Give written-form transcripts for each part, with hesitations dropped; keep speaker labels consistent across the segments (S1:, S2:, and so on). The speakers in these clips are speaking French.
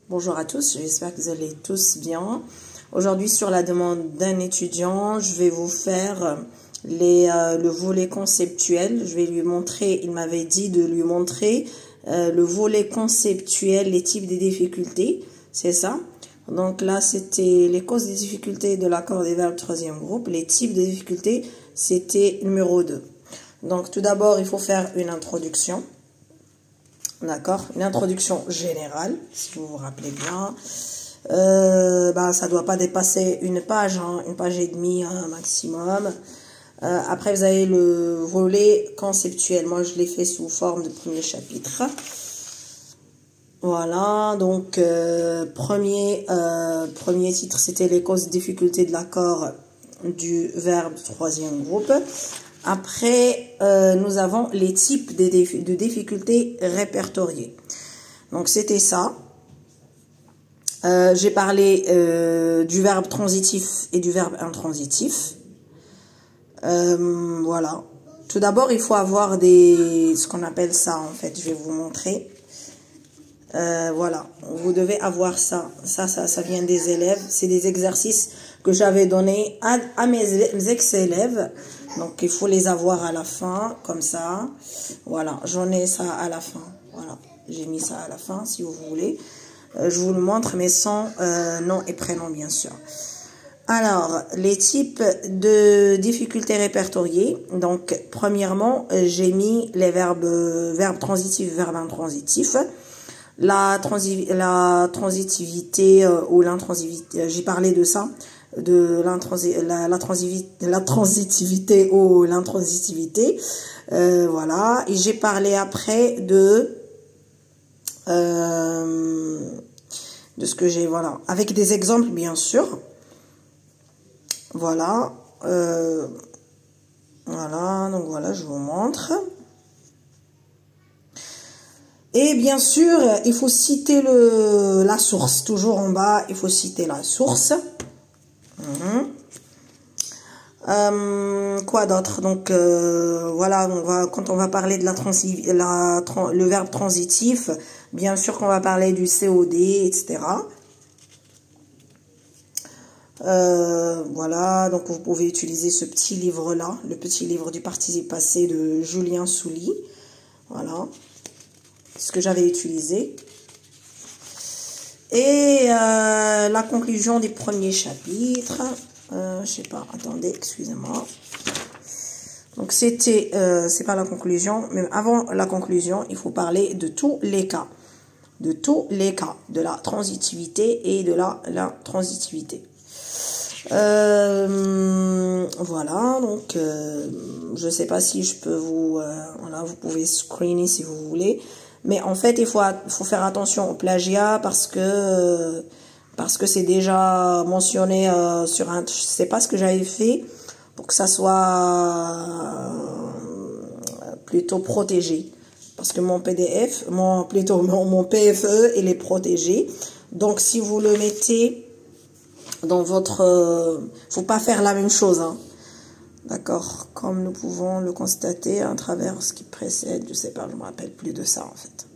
S1: Bonjour à tous, j'espère que vous allez tous bien. Aujourd'hui, sur la demande d'un étudiant, je vais vous faire le volet conceptuel. Je vais lui montrer, il m'avait dit de lui montrer le volet conceptuel, les types de difficultés, c'est ça. Donc là, c'était les causes des difficultés de l'accord des verbes troisième groupe. Les types de difficultés, c'était numéro 2. Donc tout d'abord, il faut faire une introduction. D'accord, une introduction générale, si vous vous rappelez bien. Ça doit pas dépasser une page, hein, une page et demie maximum. Après, vous avez le volet conceptuel. Moi, je l'ai fait sous forme de premier chapitre. Voilà, donc premier titre, c'était les causes de difficultés de l'accord du verbe troisième groupe. Après, nous avons les types de difficultés répertoriées. Donc, c'était ça. J'ai parlé du verbe transitif et du verbe intransitif. Voilà. Tout d'abord, il faut avoir ce qu'on appelle ça, en fait. Je vais vous montrer. Voilà. Vous devez avoir ça. Ça vient des élèves. C'est des exercices que j'avais donnés à mes ex-élèves. Donc, il faut les avoir à la fin, comme ça. Voilà, j'en ai ça à la fin. Voilà, j'ai mis ça à la fin, si vous voulez. Je vous le montre, mais sans nom et prénom, bien sûr. Alors, les types de difficultés répertoriées. Donc, premièrement, j'ai mis les verbes transitifs, verbes intransitifs. La transitivité ou l'intransitivité, j'ai parlé de ça. De la transitivité ou l'intransitivité, voilà. Et j'ai parlé après de ce que j'ai, voilà, avec des exemples bien sûr, voilà, voilà, donc voilà, je vous montre. Et bien sûr, il faut citer la source, toujours en bas, il faut citer la source. Quoi d'autre? Donc voilà, quand on va parler de le verbe transitif, bien sûr qu'on va parler du COD, etc. Voilà, donc vous pouvez utiliser ce petit livre-là, le petit livre du participe passé de Julien Souly. Voilà, ce que j'avais utilisé. Et la conclusion du premier chapitre. Je sais pas, attendez, excusez-moi. Donc c'était, c'est pas la conclusion, mais avant la conclusion, il faut parler de tous les cas. De tous les cas, de la transitivité et de l'intransitivité. Voilà, donc je sais pas si je peux voilà, vous pouvez screener si vous voulez. Mais en fait, il faut faire attention au plagiat parce que c'est déjà mentionné sur un... Je sais pas ce que j'avais fait pour que ça soit plutôt protégé. Parce que mon PDF, mon PFE, il est protégé. Donc, si vous le mettez dans votre... faut pas faire la même chose, hein. D'accord? Comme nous pouvons le constater à travers ce qui précède. Je sais pas, je me rappelle plus de ça, en fait.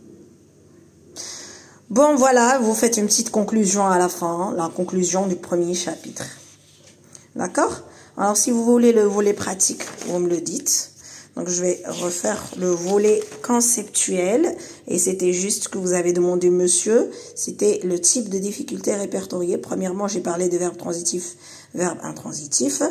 S1: Bon, voilà, vous faites une petite conclusion à la fin, la conclusion du premier chapitre. D'accord? Alors, si vous voulez le volet pratique, vous me le dites. Donc, je vais refaire le volet conceptuel. Et c'était juste ce que vous avez demandé, monsieur. C'était le type de difficulté répertoriée. Premièrement, j'ai parlé de verbes transitifs, verbes intransitifs.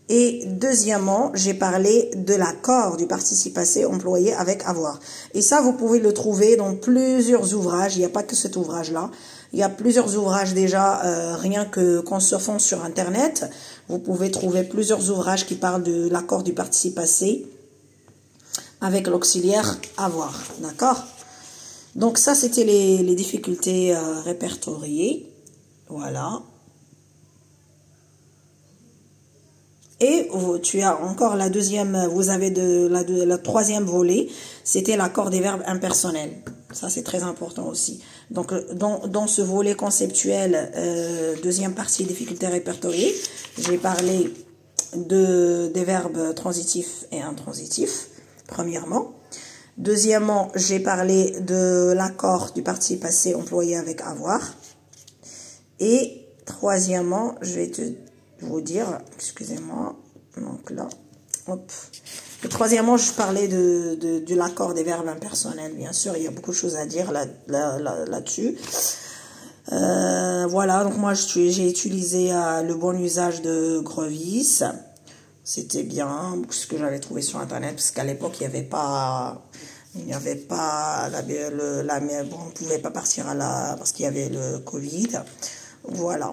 S1: Et deuxièmement, j'ai parlé de l'accord du participe passé employé avec avoir. Et ça, vous pouvez le trouver dans plusieurs ouvrages. Il n'y a pas que cet ouvrage-là. Il y a plusieurs ouvrages déjà, rien qu'en surfant sur Internet. Vous pouvez trouver plusieurs ouvrages qui parlent de l'accord du participe passé avec l'auxiliaire avoir. D'accord? Donc ça, c'était les difficultés répertoriées. Voilà. Et tu as encore la deuxième, vous avez la troisième volet, c'était l'accord des verbes impersonnels. Ça, c'est très important aussi. Donc, dans ce volet conceptuel, deuxième partie, difficultés répertoriées, j'ai parlé des verbes transitifs et intransitifs, premièrement. Deuxièmement, j'ai parlé de l'accord du participe passé employé avec avoir. Et troisièmement, je vais vous dire, excusez-moi, donc là, hop. Et troisièmement, je parlais de l'accord des verbes impersonnels. Bien sûr, il y a beaucoup de choses à dire là-dessus. Voilà, donc moi j'ai utilisé le bon usage de Grovis. C'était bien ce que j'avais trouvé sur internet, parce qu'à l'époque il n'y avait pas bon, on ne pouvait pas partir parce qu'il y avait le Covid. Voilà.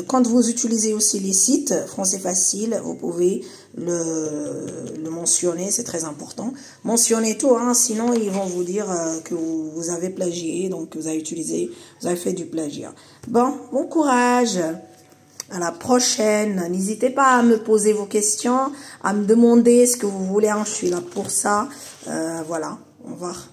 S1: Quand vous utilisez aussi les sites Français Facile, vous pouvez le mentionner, c'est très important. Mentionnez tout, hein, sinon ils vont vous dire que vous avez plagié, donc vous avez fait du plagiat. Bon courage, à la prochaine. N'hésitez pas à me poser vos questions, à me demander ce que vous voulez, hein, je suis là pour ça. Voilà, au revoir.